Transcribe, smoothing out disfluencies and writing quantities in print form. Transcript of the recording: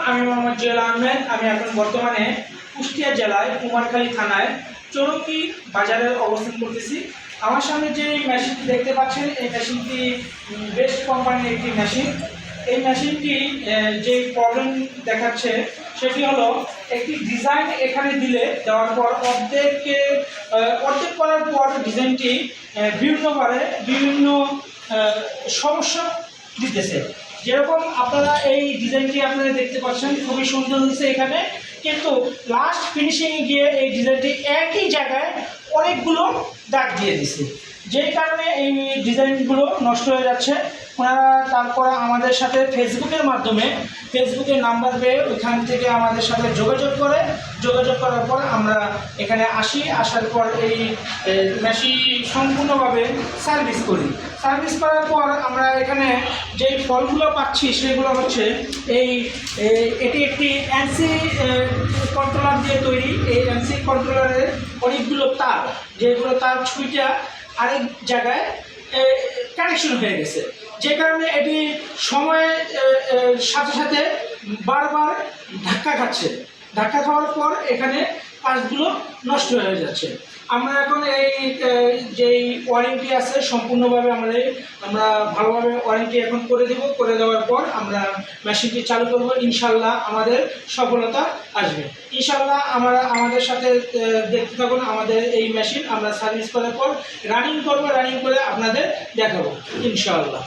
আমি মোহাম্মদ জুয়েল আহমেদ। আমি এখন বর্তমানে কুষ্টিয়া জেলায় কুমারখালী থানায় চরকি বাজারে অবস্থান করতেছি। আমার সামনে যে মেশিনটি দেখতে পাচ্ছেন, এই মেশিনটি বেস্ট কোম্পানির একটি মেশিন। এই মেশিনটি যে প্রবলেম দেখাচ্ছে সেটি হলো, একটি ডিজাইন এখানে দেওয়ার পর অর্ধেক করার পর ডিজাইনটি বিভিন্ন সমস্যা দিতেছে। যেরকম আপনারা এই ডিজাইনটি আপনারা দেখতে পাচ্ছেন, খুবই সুন্দর হয়েছে এখানে, কিন্তু লাস্ট ফিনিশিংয়ে গিয়ে এই ডিজাইনটি একই জায়গায় অনেকগুলো দাগ দিয়ে দিছে, যেই কারণে এই ডিজাইনগুলো নষ্ট হয়ে যাচ্ছে। ওনারা তারপর আমাদের সাথে ফেসবুকের নাম্বার পেয়ে ওইখান থেকে আমাদের সাথে যোগাযোগ করার পর আমরা এখানে আসার পর এই মেশিন সম্পূর্ণভাবে সার্ভিস করার পর আমরা এখানে যেই ফলগুলো পাচ্ছি সেগুলো হচ্ছে এটি একটি এনসি কন্ট্রোলার দিয়ে তৈরি। এই এনসি কন্ট্রোলারের অনেকগুলো তার, যেগুলো তার ছুঁইটা আরেক জায়গায় কানেকশন হয়ে গেছে, যে কারণে এটি সময়ের সাথে সাথে বারবার ধাক্কা খাওয়ার পর এখানে পার্টসগুলো নষ্ট হয়ে যাচ্ছে। আমরা এখন এই যেই ওয়ারেন্টি আছে সম্পূর্ণভাবে আমরা ভালোভাবে ওয়ারেন্টি এখন করে দেওয়ার পর আমরা মেশিনটি চালু করব। ইনশাল্লাহ আমাদের সফলতা আসবে। ইনশাল্লাহ আমাদের সাথে দেখতে থাকুন। আমাদের এই মেশিন আমরা সার্ভিস করার পর রানিং করে আপনাদের দেখাবো ইনশাআল্লাহ।